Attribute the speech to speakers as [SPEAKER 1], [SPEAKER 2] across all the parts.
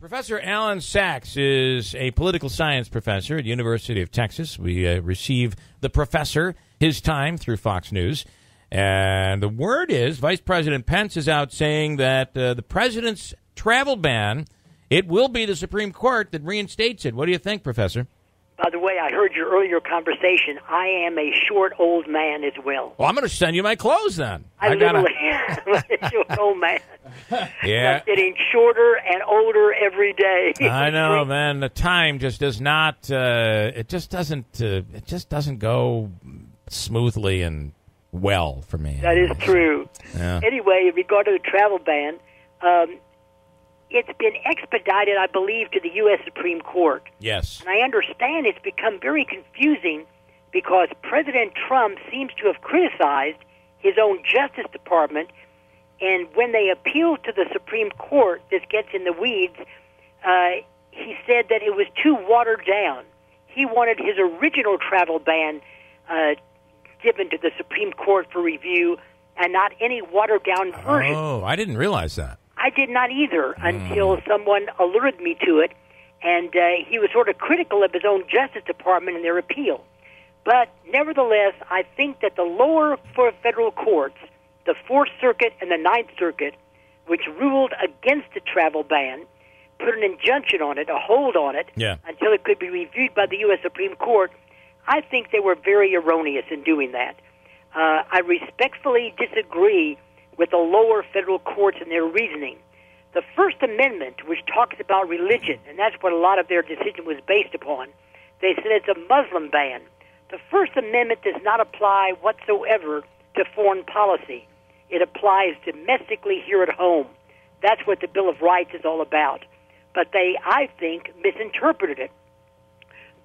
[SPEAKER 1] Professor Allan Saxe is a political science professor at the University of Texas. We receive the professor his time through Fox News. And the word is Vice President Pence is out saying that the president's travel ban, it will be the Supreme Court that reinstates it. What do you think, Professor?
[SPEAKER 2] By the way, I heard your earlier conversation. I am a short old man as well.
[SPEAKER 1] Well, I'm going to send you my clothes then.
[SPEAKER 2] I literally am a short old man.
[SPEAKER 1] Yeah.
[SPEAKER 2] I'm getting shorter and older every day.
[SPEAKER 1] I know, man. The time just does not. It just doesn't go smoothly and well for me.
[SPEAKER 2] That is true.
[SPEAKER 1] Yeah.
[SPEAKER 2] Anyway, regarding the travel ban, it's been expedited, I believe, to the U.S. Supreme Court.
[SPEAKER 1] Yes.
[SPEAKER 2] And I understand it's become very confusing because President Trump seems to have criticized his own Justice Department, and when they appealed to the Supreme Court, this gets in the weeds, he said that it was too watered down. He wanted his original travel ban given to the Supreme Court for review and not any watered-down version.
[SPEAKER 1] Oh, I didn't realize that.
[SPEAKER 2] I did not either until someone alerted me to it, and he was sort of critical of his own Justice Department in their appeal. But nevertheless, I think that the lower four federal courts, the Fourth Circuit and the Ninth Circuit, which ruled against the travel ban, put an injunction on it, a hold on it, until it could be reviewed by the U.S. Supreme Court. I think they were very erroneous in doing that. I respectfully disagree with the lower federal courts and their reasoning. The First Amendment, which talks about religion, and that's what a lot of their decision was based upon, they said it's a Muslim ban. The First Amendment does not apply whatsoever to foreign policy. It applies domestically here at home. That's what the Bill of Rights is all about. But they, I think, misinterpreted it.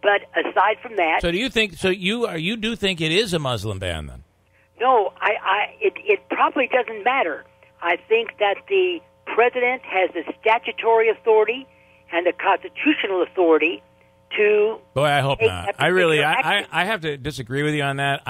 [SPEAKER 2] But aside from that...
[SPEAKER 1] So do you think, you do think it is a Muslim ban then?
[SPEAKER 2] No, it probably doesn't matter. I think that the president has the statutory authority and the constitutional authority to...
[SPEAKER 1] Boy, I hope not. I have to disagree with you on that.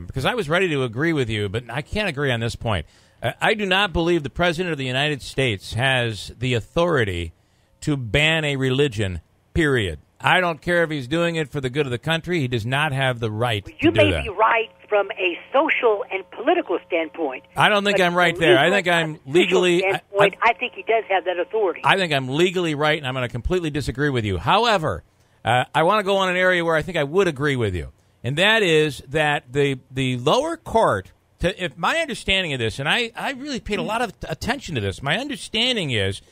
[SPEAKER 1] Because I was ready to agree with you, but I can't agree on this point. I do not believe the president of the United States has the authority to ban a religion, period. I don't care if he's doing it for the good of the country. He does not have the right to do that.
[SPEAKER 2] You may be right from a social and political standpoint.
[SPEAKER 1] I don't think I'm right there. I think I'm legally...
[SPEAKER 2] I think he does have that authority.
[SPEAKER 1] I think I'm legally right, and I'm going to completely disagree with you. However, I want to go on an area where I think I would agree with you, and that is that the lower court... if my understanding of this, and I really paid a lot of attention to this, my understanding is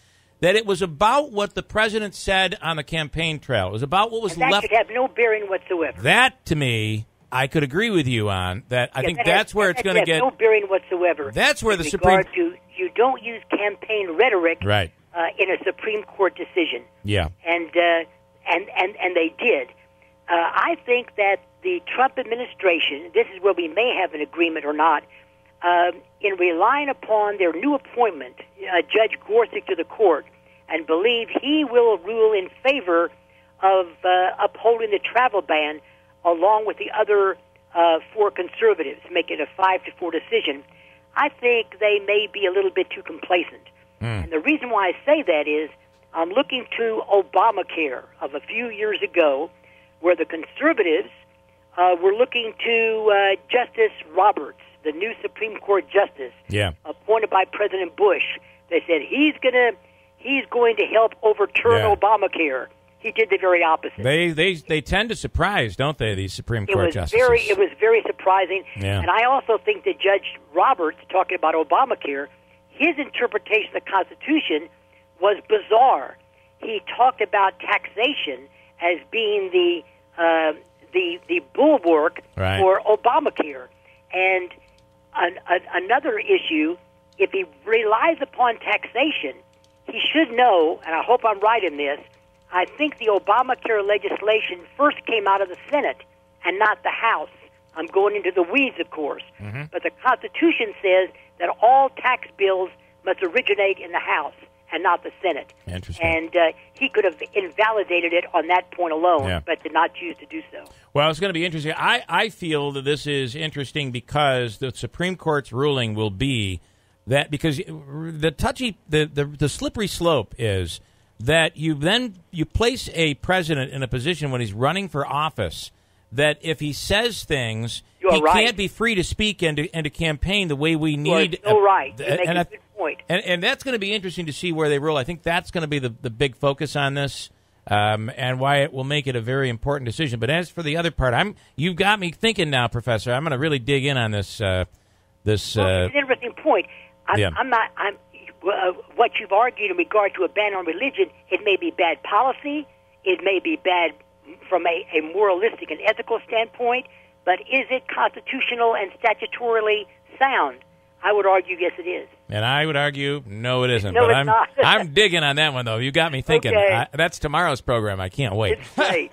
[SPEAKER 1] that it was about what the president said on the campaign trail. It was about what was left.
[SPEAKER 2] That should have no bearing whatsoever.
[SPEAKER 1] That, to me, I could agree with you on. That I think that's where it's going to get
[SPEAKER 2] no bearing whatsoever.
[SPEAKER 1] That's where the Supreme
[SPEAKER 2] you don't use campaign rhetoric,
[SPEAKER 1] right,
[SPEAKER 2] in a Supreme Court decision.
[SPEAKER 1] Yeah,
[SPEAKER 2] and they did. I think that the Trump administration, this is where we may have an agreement or not, in relying upon their new appointment, Judge Gorsuch, to the court, and believe he will rule in favor of upholding the travel ban along with the other four conservatives, make it a 5-4 decision. I think they may be a little bit too complacent. And the reason why I say that is I'm looking to Obamacare of a few years ago where the conservatives were looking to Justice Roberts, the new Supreme Court justice, appointed by President Bush. They said he's going to help overturn Obamacare. He did the very opposite.
[SPEAKER 1] They tend to surprise, don't they, these Supreme Court justices?
[SPEAKER 2] It was very surprising.
[SPEAKER 1] Yeah.
[SPEAKER 2] And I also think that Judge Roberts, talking about Obamacare, his interpretation of the Constitution was bizarre. He talked about taxation as being the bulwark for Obamacare. And another issue, if he relies upon taxation, he should know, and I hope I'm right in this, I think the Obamacare legislation first came out of the Senate and not the House. I'm going into the weeds, of course. Mm-hmm. But the Constitution says that all tax bills must originate in the House and not the Senate.
[SPEAKER 1] Interesting.
[SPEAKER 2] And he could have invalidated it on that point alone, but did not choose to do so. Well,
[SPEAKER 1] it's going to be interesting. I feel that this is interesting because the Supreme Court's ruling will be that because the slippery slope is that you place a president in a position when he's running for office that if he says things, he can't be free to speak and to campaign the way we need.
[SPEAKER 2] You're so right. You make a good point.
[SPEAKER 1] And that's going to be interesting to see where they rule. I think that's going to be the big focus on this, and why it will make it a very important decision. But as for the other part, you've got me thinking now, Professor. I'm going to really dig in on this. It's an interesting point.
[SPEAKER 2] What you've argued in regard to a ban on religion, it may be bad policy. It may be bad from a moralistic and ethical standpoint, but is it constitutional and statutorily sound? I would argue, yes, it is.
[SPEAKER 1] And I would argue, no, it isn't.
[SPEAKER 2] No,
[SPEAKER 1] but
[SPEAKER 2] it's not.
[SPEAKER 1] I'm digging on that one, though. You got me thinking.
[SPEAKER 2] Okay.
[SPEAKER 1] That's tomorrow's program. I can't wait.
[SPEAKER 2] It's great.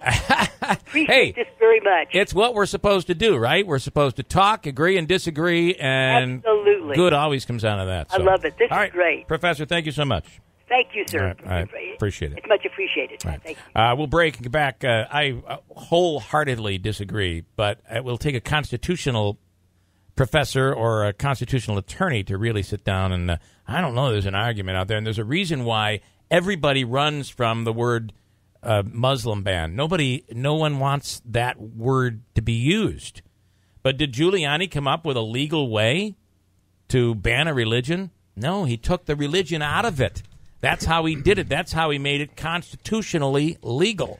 [SPEAKER 2] Appreciate this very much.
[SPEAKER 1] It's what we're supposed to do, right? We're supposed to talk, agree, and disagree, and
[SPEAKER 2] absolutely.
[SPEAKER 1] Good always comes out of that. So.
[SPEAKER 2] I love it. This
[SPEAKER 1] All
[SPEAKER 2] is
[SPEAKER 1] right.
[SPEAKER 2] great.
[SPEAKER 1] Professor, thank you so much.
[SPEAKER 2] Thank you, sir.
[SPEAKER 1] All right. Appreciate it.
[SPEAKER 2] It's much appreciated.
[SPEAKER 1] Right.
[SPEAKER 2] Thank you.
[SPEAKER 1] We'll break and get back. I wholeheartedly disagree, but it will take a constitutional professor or a constitutional attorney to really sit down and I don't know, there's an argument out there, and there's a reason why everybody runs from the word Muslim ban. No one wants that word to be used. But did Giuliani come up with a legal way to ban a religion? No, he took the religion out of it. That's how he did it. That's how he made it constitutionally legal.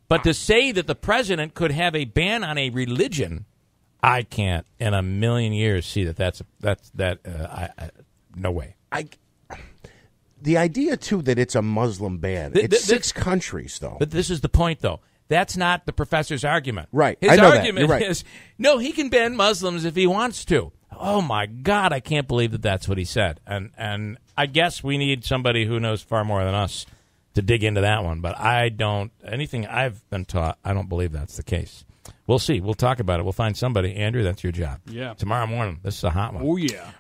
[SPEAKER 1] But to say that the president could have a ban on a religion, I can't in a million years see that's no way.
[SPEAKER 3] The idea, too, that it's a Muslim ban. It's 6 countries, though.
[SPEAKER 1] But this is the point, though. That's not the professor's argument.
[SPEAKER 3] Right.
[SPEAKER 1] His
[SPEAKER 3] I know
[SPEAKER 1] argument
[SPEAKER 3] that. You're right.
[SPEAKER 1] is, no, he can ban Muslims if he wants to. Oh, my God, I can't believe that that's what he said. And I guess we need somebody who knows far more than us to dig into that one. But anything I've been taught, I don't believe that's the case. We'll see. We'll talk about it. We'll find somebody. Andrew, that's your job.
[SPEAKER 4] Yeah.
[SPEAKER 1] Tomorrow morning. This is a hot one.
[SPEAKER 4] Oh, yeah.